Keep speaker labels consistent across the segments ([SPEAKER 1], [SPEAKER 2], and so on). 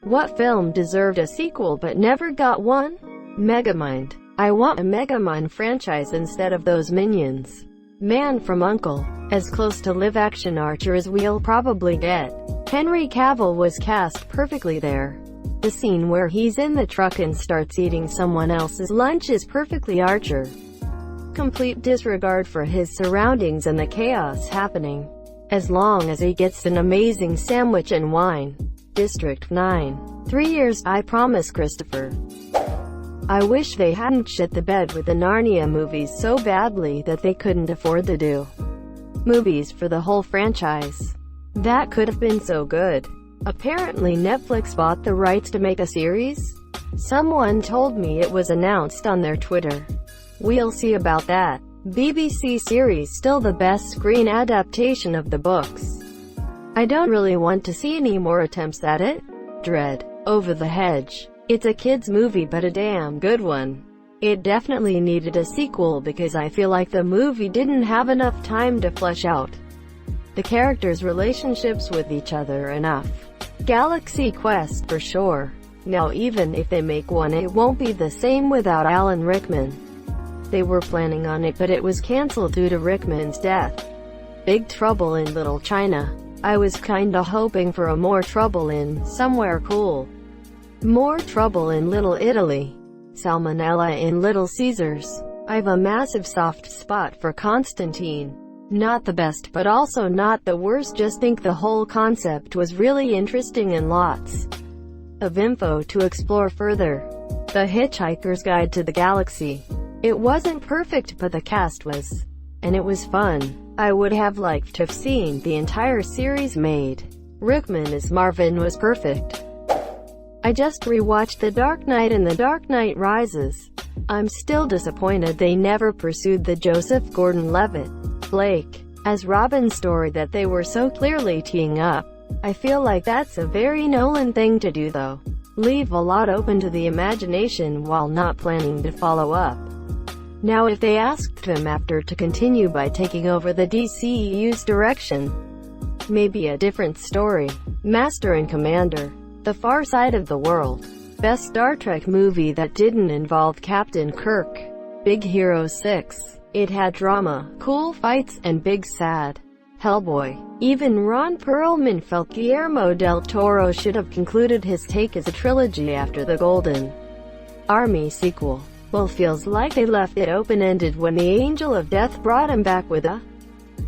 [SPEAKER 1] What film deserved a sequel but never got one? Megamind. I want a Megamind franchise instead of those Minions. Man from U.N.C.L.E. As close to live-action Archer as we'll probably get. Henry Cavill was cast perfectly there. The scene where he's in the truck and starts eating someone else's lunch is perfectly Archer. Complete disregard for his surroundings and the chaos happening. As long as he gets an amazing sandwich and wine. District 9. 3 years, I promise, Christopher. I wish they hadn't shit the bed with the Narnia movies so badly that they couldn't afford to do movies for the whole franchise. That could have been so good. Apparently Netflix bought the rights to make a series? Someone told me it was announced on their Twitter. We'll see about that. BBC series still the best screen adaptation of the books. I don't really want to see any more attempts at it. Dread. Over the Hedge. It's a kid's movie but a damn good one. It definitely needed a sequel because I feel like the movie didn't have enough time to flesh out the characters' relationships with each other enough. Galaxy Quest for sure. Now even if they make one it won't be the same without Alan Rickman. They were planning on it but it was cancelled due to Rickman's death. Big Trouble in Little China. I was kinda hoping for a More Trouble in Somewhere Cool. More Trouble in Little Italy. Salmonella in Little Caesars. I've a massive soft spot for Constantine. Not the best but also not the worst, just think the whole concept was really interesting and lots of info to explore further. The Hitchhiker's Guide to the Galaxy. It wasn't perfect but the cast was. And it was fun. I would have liked to have seen the entire series made. Rickman as Marvin was perfect. I just rewatched The Dark Knight and The Dark Knight Rises. I'm still disappointed they never pursued the Joseph Gordon-Levitt, Blake, as Robin story that they were so clearly teeing up. I feel like that's a very Nolan thing to do though. Leave a lot open to the imagination while not planning to follow up. Now if they asked him after to continue by taking over the DCEU's direction, maybe a different story. Master and Commander. The Far Side of the World. Best Star Trek movie that didn't involve Captain Kirk. Big Hero 6. It had drama, cool fights, and big sad. Hellboy. Even Ron Perlman felt Guillermo del Toro should have concluded his take as a trilogy after the Golden Army sequel. Well, feels like they left it open-ended when the Angel of Death brought him back with a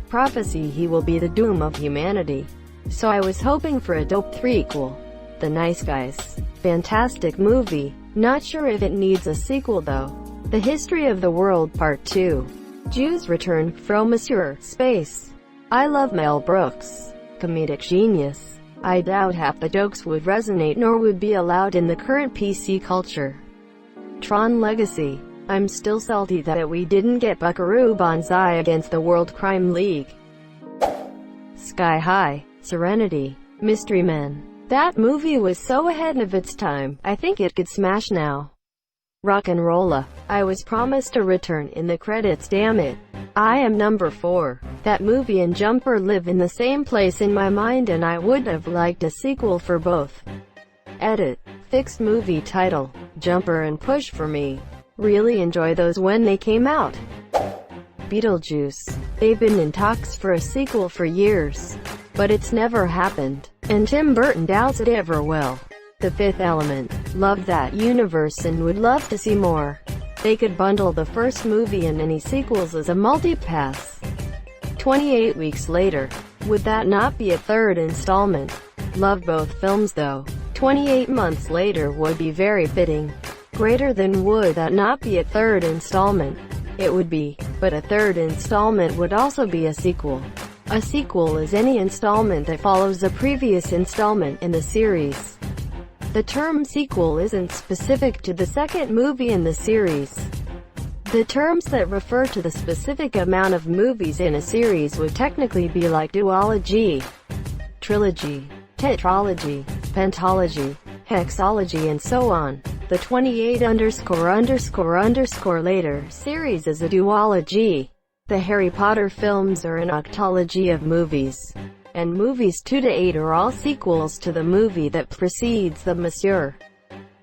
[SPEAKER 1] prophecy he will be the doom of humanity. So I was hoping for a dope threequel. The Nice Guys. Fantastic movie. Not sure if it needs a sequel though. The History of the World Part 2. Jews Return from Outer Space. I love Mel Brooks. Comedic genius. I doubt half the jokes would resonate nor would be allowed in the current PC culture. Tron Legacy. I'm still salty that we didn't get Buckaroo Banzai against the World Crime League. Sky High. Serenity. Mystery Men. That movie was so ahead of its time, I think it could smash now. Rock'n'Rolla. I was promised a return in the credits, damn it. I Am Number 4. That movie and Jumper live in the same place in my mind and I would have liked a sequel for both. Edit. Fixed movie title. Jumper and Push for me. Really enjoy those when they came out. Beetlejuice. They've been in talks for a sequel for years, but it's never happened, and Tim Burton doubts it ever will. The Fifth Element. Love that universe and would love to see more. They could bundle the first movie and any sequels as a multi-pass. 28 weeks later. Would that not be a third installment? Love both films though. 28 months later would be very fitting. Greater than would that not be a third installment? It would be, but a third installment would also be a sequel. A sequel is any installment that follows a previous installment in the series. The term sequel isn't specific to the second movie in the series. The terms that refer to the specific amount of movies in a series would technically be like duology, trilogy, tetralogy, pentalogy, hexalogy and so on. The 28____ later series is a duology. The Harry Potter films are an octology of movies. and movies 2 to 8 are all sequels to the movie that precedes the Monsieur.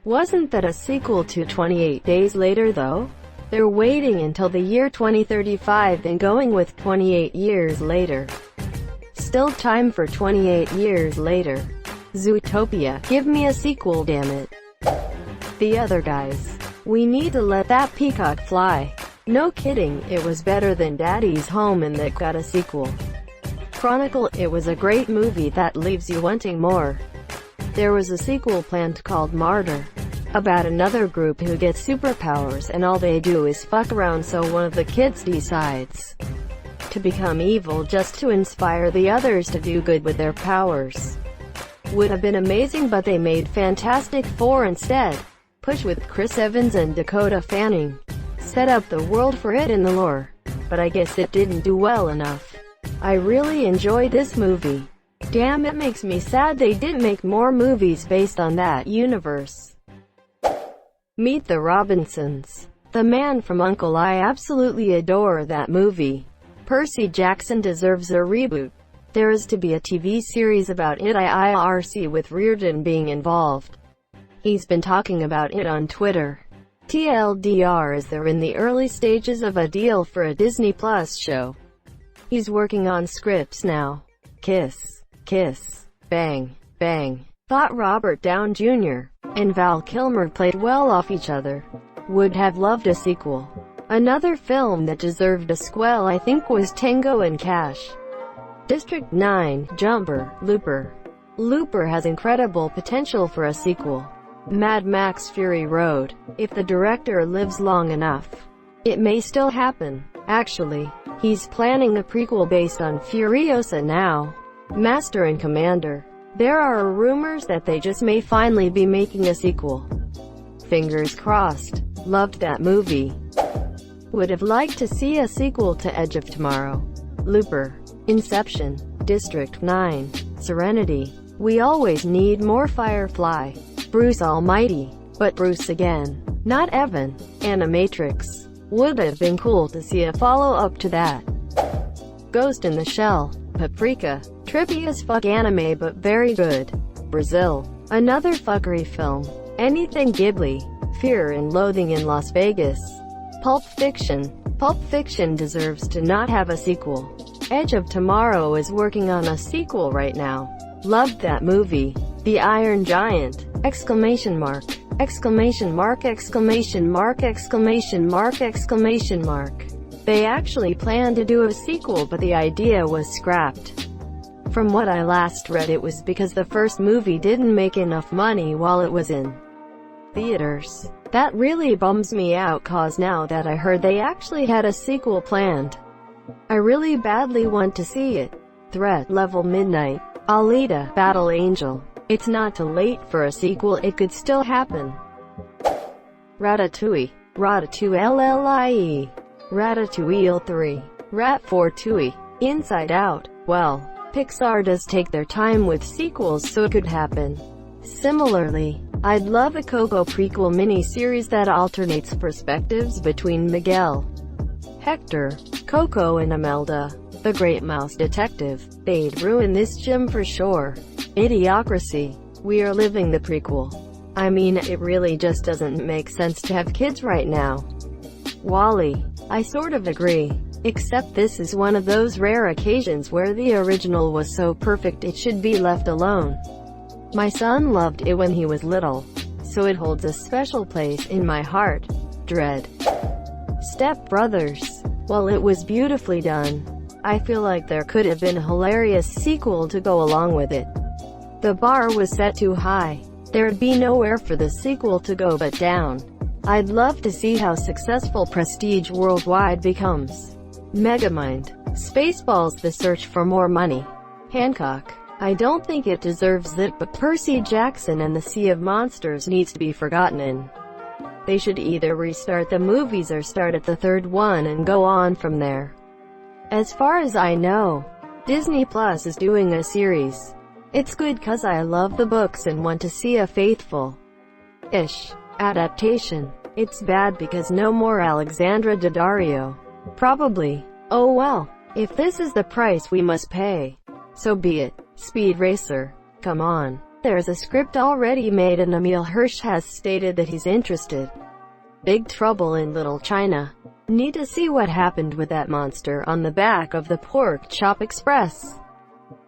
[SPEAKER 1] Wasn't that a sequel to 28 Days Later though? They're waiting until the year 2035 and going with 28 years later. Still time for 28 years later. Zootopia, give me a sequel, damn it. The Other Guys. We need to let that peacock fly. No kidding, it was better than Daddy's Home and that got a sequel. Chronicle, it was a great movie that leaves you wanting more. There was a sequel planned called Martyr, about another group who gets superpowers and all they do is fuck around, so one of the kids decides to become evil just to inspire the others to do good with their powers. Would have been amazing, but they made Fantastic Four instead. Push with Chris Evans and Dakota Fanning. Set up the world for it in the lore, but I guess it didn't do well enough. I really enjoyed this movie. Damn, it makes me sad they didn't make more movies based on that universe. Meet the Robinsons. The Man from U.N.C.L.E. I absolutely adore that movie. Percy Jackson deserves a reboot. There is to be a TV series about it IRC with Reardon being involved. He's been talking about it on Twitter. TLDR is they're in the early stages of a deal for a Disney Plus show. He's working on scripts now. Kiss, kiss, bang, bang. Thought Robert Downey Jr. and Val Kilmer played well off each other. Would have loved a sequel. Another film that deserved a sequel I think was Tango and Cash. District 9, Jumper, Looper. Looper has incredible potential for a sequel. Mad Max Fury Road. If the director lives long enough, it may still happen. Actually, he's planning a prequel based on Furiosa now. Master and Commander. There are rumors that they just may finally be making a sequel. Fingers crossed. Loved that movie. Would have liked to see a sequel to Edge of Tomorrow. Looper. Inception. District 9. Serenity. We always need more Firefly. Bruce Almighty. But Bruce again. Not Evan. Animatrix. Would have been cool to see a follow-up to that. Ghost in the Shell. Paprika. Trippy as fuck anime but very good. Brazil. Another fuckery film. Anything Ghibli. Fear and Loathing in Las Vegas. Pulp Fiction. Pulp Fiction deserves to not have a sequel. Edge of Tomorrow is working on a sequel right now. Loved that movie. The Iron Giant! Exclamation mark. Exclamation mark. Exclamation mark. Exclamation mark. Exclamation mark. They actually planned to do a sequel but the idea was scrapped. From what I last read, it was because the first movie didn't make enough money while it was in theaters. That really bums me out cause now that I heard they actually had a sequel planned, I really badly want to see it. Threat Level Midnight. Alita, Battle Angel. It's not too late for a sequel, it could still happen. Ratatouille. Ratatouille. Ratatouille 3. Rat 4 Tui. Inside Out. Well, Pixar does take their time with sequels so it could happen. Similarly, I'd love a Coco prequel mini-series that alternates perspectives between Miguel, Hector, Coco and Imelda, the Great Mouse Detective. They'd ruin this gem for sure. Idiocracy. We are living the prequel. I mean, it really just doesn't make sense to have kids right now. Wall-E. I sort of agree. Except this is one of those rare occasions where the original was so perfect it should be left alone. My son loved it when he was little, so it holds a special place in my heart. Dread. Step Brothers. While it was beautifully done, I feel like there could have been a hilarious sequel to go along with it. The bar was set too high. There'd be nowhere for the sequel to go but down. I'd love to see how successful Prestige worldwide becomes. Megamind. Spaceballs. The Search for More Money. Hancock. I don't think it deserves it, but Percy Jackson and the Sea of Monsters needs to be forgotten in. They should either restart the movies or start at the third one and go on from there. As far as I know, Disney Plus is doing a series. It's good cause I love the books and want to see a faithful-ish adaptation. It's bad because no more Alexandra Daddario. Probably. Oh well. If this is the price we must pay, So be it. Speed Racer. Come on. There's a script already made and Emil Hirsch has stated that he's interested. Big Trouble in Little China. Need to see what happened with that monster on the back of the Pork Chop Express.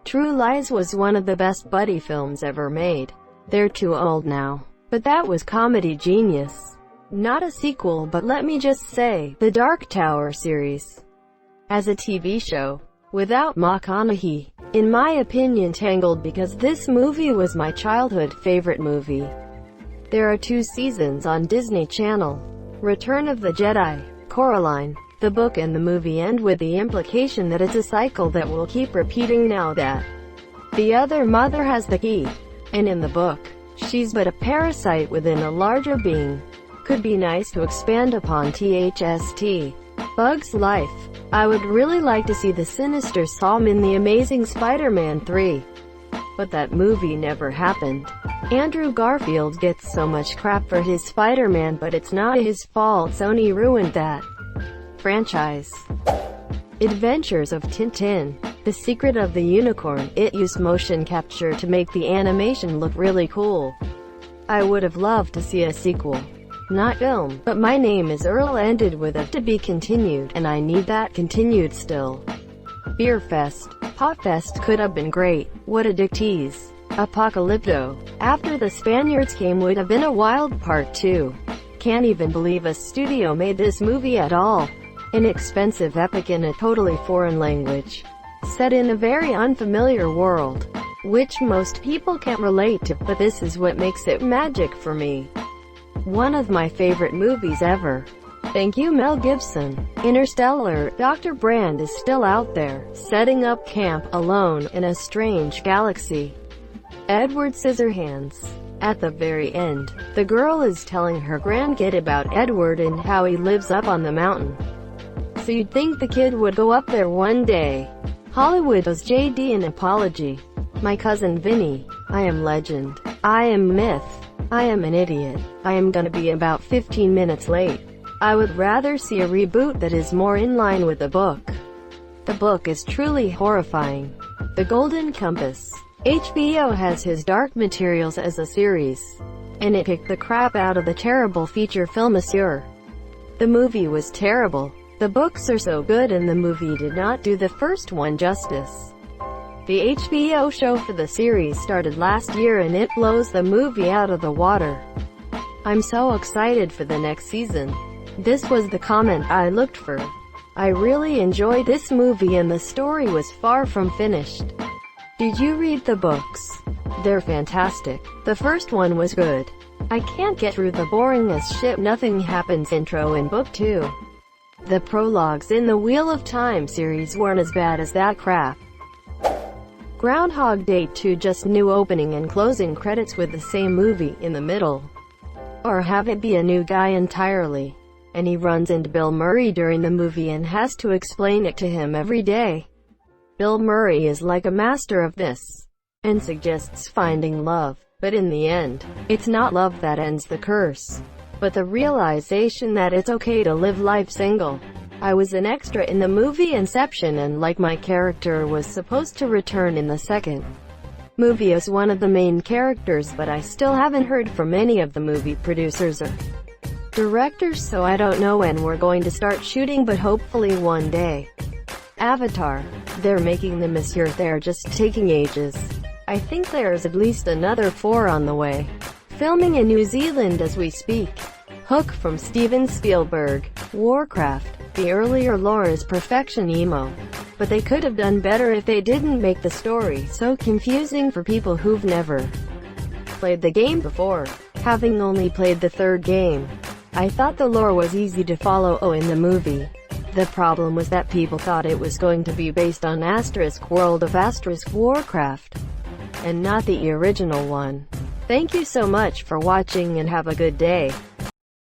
[SPEAKER 1] True Lies was one of the best buddy films ever made. They're too old now. But that was comedy genius. Not a sequel, but let me just say, the Dark Tower series. As a TV show, without McConaughey, in my opinion tangled because this movie was my childhood favorite movie. There are 2 seasons on Disney Channel. Return of the Jedi, Coraline. The book and the movie end with the implication that it's a cycle that will keep repeating now that the other mother has the key. And in the book, she's but a parasite within a larger being. Could be nice to expand upon THST. Bug's Life. I would really like to see the sinister Psalm in The Amazing Spider-Man 3. But that movie never happened. Andrew Garfield gets so much crap for his Spider-Man, but it's not his fault. Sony ruined that franchise. Adventures of Tintin. The Secret of the Unicorn. It used motion capture to make the animation look really cool. I would have loved to see a sequel. Not film, but My Name is Earl ended with a to be continued, and I need that continued still. Beer Fest. Potfest could have been great. What a dick tease. Apocalypto. After the Spaniards Came would have been a wild part 2. Can't even believe a studio made this movie at all. An expensive epic in a totally foreign language. Set in a very unfamiliar world, which most people can't relate to, but this is what makes it magic for me. One of my favorite movies ever. Thank you, Mel Gibson. Interstellar. Dr. Brand is still out there, setting up camp, alone, in a strange galaxy. Edward Scissorhands. At the very end, the girl is telling her grandkid about Edward and how he lives up on the mountain. So you'd think the kid would go up there one day. Hollywood owes JD an apology. My cousin Vinny. I am legend. I am myth. I am an idiot. I am gonna be about 15 minutes late. I would rather see a reboot that is more in line with the book. The book is truly horrifying. The Golden Compass. HBO has his Dark Materials as a series, and it kicked the crap out of the terrible feature film Monsieur. The movie was terrible. The books are so good and the movie did not do the first one justice. The HBO show for the series started last year and it blows the movie out of the water. I'm so excited for the next season. This was the comment I looked for. I really enjoyed this movie and the story was far from finished. Did you read the books? They're fantastic. The first one was good. I can't get through the boring as shit nothing happens intro in book 2. The prologues in the Wheel of Time series weren't as bad as that crap. Groundhog Day 2 just new opening and closing credits with the same movie in the middle. Or have it be a new guy entirely. And he runs into Bill Murray during the movie and has to explain it to him every day. Bill Murray is like a master of this, and suggests finding love, but in the end, it's not love that ends the curse, but the realization that it's okay to live life single. I was an extra in the movie Inception and like my character was supposed to return in the second movie as one of the main characters, but I still haven't heard from any of the movie producers or directors, so I don't know when we're going to start shooting, but hopefully one day. Avatar. They're making the Monsieur, they're just taking ages. I think there's at least another 4 on the way. Filming in New Zealand as we speak. Hook from Steven Spielberg. Warcraft. The earlier lore is perfection emo. But they could have done better if they didn't make the story so confusing for people who've never played the game before. Having only played the 3rd game, I thought the lore was easy to follow in the movie. The problem was that people thought it was going to be based on World of Warcraft, and not the original one. Thank you so much for watching and have a good day.